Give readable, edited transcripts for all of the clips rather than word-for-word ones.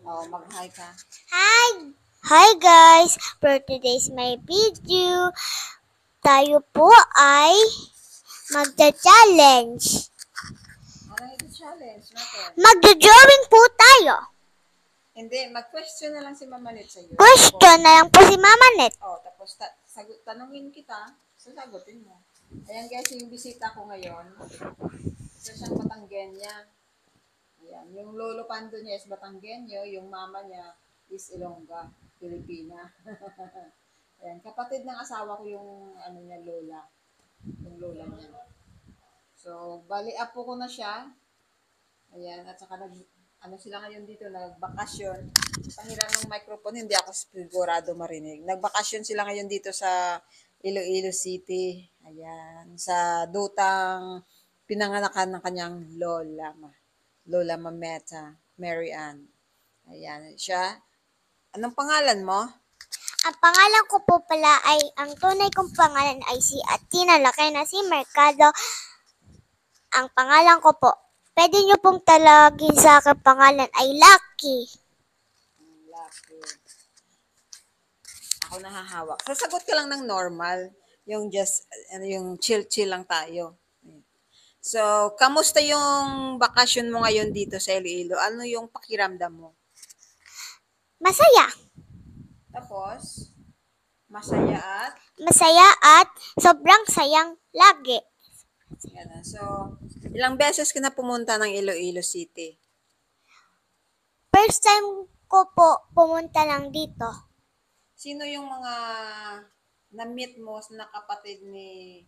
Oh, mag-hi ka. Hi! Hi guys! For today's my video, tayo po ay magta-challenge. Ano yung challenge natin? Magda-drawing po tayo. Hindi, mag-question na lang si Mama Net sa'yo. Question na lang po si Mama Net. Oh, tapos tanungin kita, sasagutin mo. Ayan guys, yung bisita ko ngayon. Isa siyang Batanggenya. Ayan, yung lolo pando niya is Batanggenyo, yung mama niya is Ilongga, Pilipina. Ayan, kapatid ng asawa ko yung ano niya, lola. Yung lola niya. So, bali apo ko na siya. Ayan, at saka ano sila ngayon dito, nagbakasyon. Pahiram ng microphone, hindi ako sigurado marinig. Nagbakasyon sila ngayon dito sa Iloilo City. Ayan, sa dutang pinanganakan ng kanyang lola. Lola Mameta, Mary Ann. Ayan, siya. Anong pangalan mo? Ang pangalan ko po pala ay, ang tunay kong pangalan ay si Atina Lakena si Mercado. Ang pangalan ko po, pwede nyo pong talagin sa akin pangalan ay Lucky. Lucky. Ako nahahawak. Sasagot ka lang ng normal. Yung just, yung chill-chill lang tayo. So, kamusta yung bakasyon mo ngayon dito sa Iloilo? Ano yung pakiramdam mo? Masaya. Tapos, masaya at? Masaya at sobrang sayang lagi. Yan. So, ilang beses ka na pumunta ng Iloilo City? First time ko po pumunta lang dito. Sino yung mga na-meet mo na kapatid ni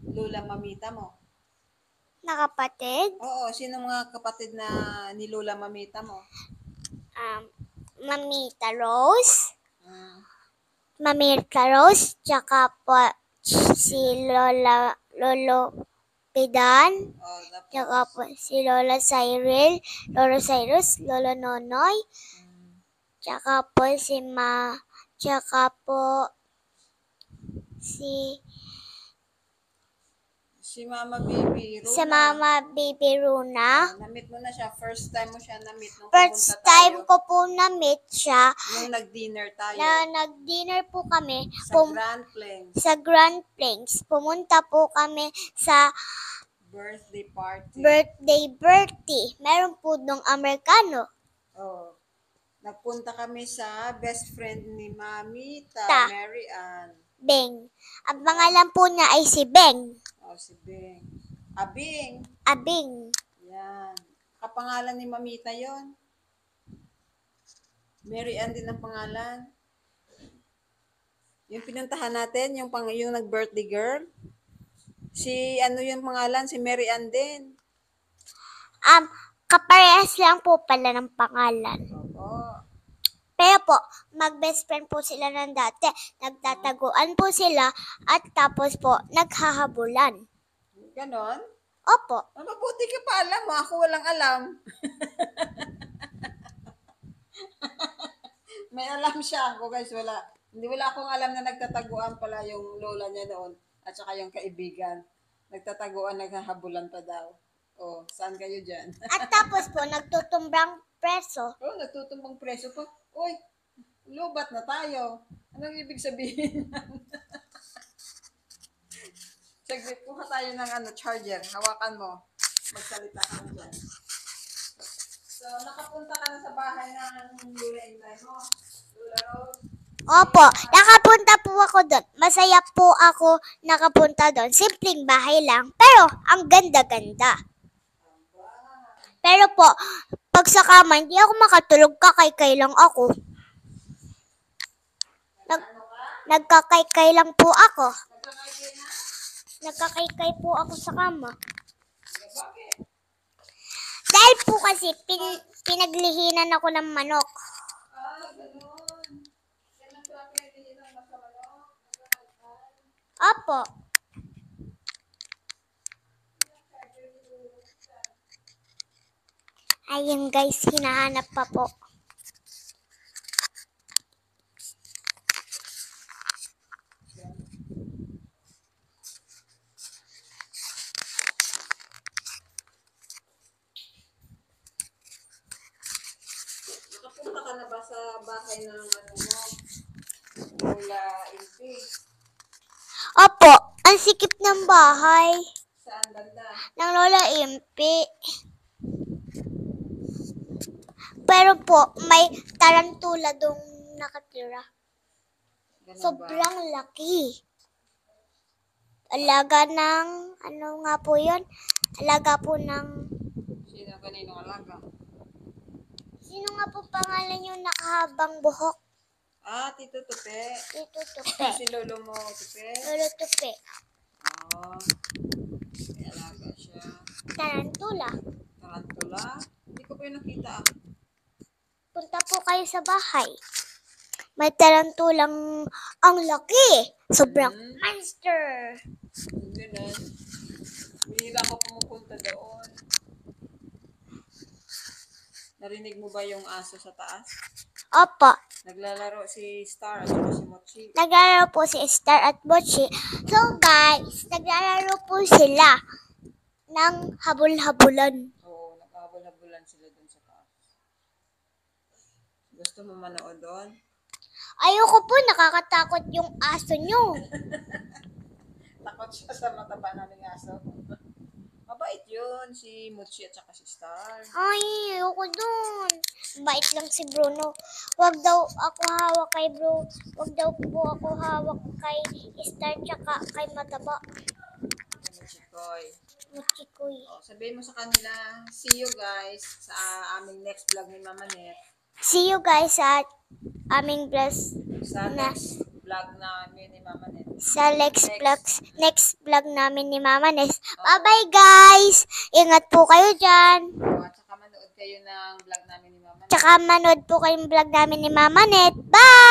Lola Mamita mo? Nakapatid, Oo, sino mga kapatid na ni Lola Mamita mo? Mamita Rose, Mm. Mamirka Rose, tsaka po si Lolo Pidan, Oh, tsaka tapos, po si Lola Cyril, Lolo Cyrus, Lolo Nonoy, tsaka po tsaka po si Mama Baby Runa. si Mama Baby Runa. Na-meet mo na siya. First time mo siya na-meet nung First pumunta time tayo. ko po na-meet siya Nung nag-dinner tayo. na nag-dinner po kami Sa Grand Plains. sa Grand Plains. Pumunta po kami sa Birthday party. birthday. Meron po dong Amerikano. Oh. Nagpunta kami sa best friend ni Mami Mary Ann. Beng. Ang pangalan po niya ay si Beng. Oh, si Bing. Abing. Abing. Yan. Kapangalan ni Mamita yon. Mary Ann din ang pangalan. Yung pinuntahan natin, yung nag-birthday girl. Si ano yung pangalan? Si Mary Ann din. Kaparehas lang po pala ng pangalan. Oo. Pero po, mag-best friend po sila ng dati. Nagtataguan po sila at tapos po, naghahabulan. Ganon? Opo. Mabuti ka pa alam mo. Ako walang alam. May alam siya. Ako guys, wala. Wala akong alam na nagtataguan pala yung lola niya noon. At saka yung kaibigan. Nagtataguan, naghahabulan pa daw. Oh, saan kayo dyan? At tapos po, nagtutumbrang preso. Oh, nagtutumbang preso pa. Uy, lubat na tayo. Anong ibig sabihin? Saglit, kuha tayo ng charger. Hawakan mo. Magsalita ka na dyan. So, nakapunta ka na sa bahay ng Lula Inday mo. Lula Rose. Opo, nakapunta po ako doon. Masaya po ako nakapunta doon. Simpleng bahay lang, pero ang ganda-ganda. Pero po, pag sa kama, hindi ako makatulog, kakaykay lang ako. Nagkakaykay lang po ako. Nagkakaykay po ako sa kama. Dahil po kasi pinaglihinan ako ng manok. Opo. Ayun guys, hinahanap pa po. ka na ba sa bahay ng ano mo? Lola Ilpi? Opo, ang sikip ng bahay Saan banda? ng Lola Impi. Pero po, may tarantula dong nakatira. Ganun ba? Sobrang laki. Alaga ng, ano nga po yun? Alaga po ng, Sino kaninong alaga? sino nga po pangalan yung nakahabang buhok? Ah, Tito Tupe. Dito Tupe. Si Lolo mo, Tupe. Lolo Tupe. Oo. May alaga siya. Tarantula. Tarantula? Hindi ko pa yung nakita. Punta po kayo sa bahay. May tarantulang ang laki. Sobrang monster. Ganun. Bihira ko pumupunta doon. Narinig mo ba yung aso sa taas? Opo. Naglalaro si Star at saka si Mochi. Naglalaro po si Star at Butchie. So guys, naglalaro po sila ng habol-habulan. Oo, naghabol-habulan sila doon sa taas. Gusto mo manood doon? Ayoko po, nakakatakot yung aso nyo. Takot siya sa mataba naming aso. Mabait yun, si Mochi at saka si Star. Ay, ayoko dun. Bait lang si Bruno. Wag daw ako hawak kay Bro. Wag daw po ako hawak kay Star tsaka kay Mataba. Mochikoy. Muchikoy. Sabihin mo sa kanila, see you guys sa aming next vlog ni Mama Net. See you guys at aming bless Sa na next vlog namin ni Mama Net. sa next vlog namin ni Mama Nes. Bye-bye guys! Ingat po kayo dyan. At saka manood kayo ng vlog namin ni Mama Net. Tsaka manood po kayong vlog namin ni Mama Net. Bye!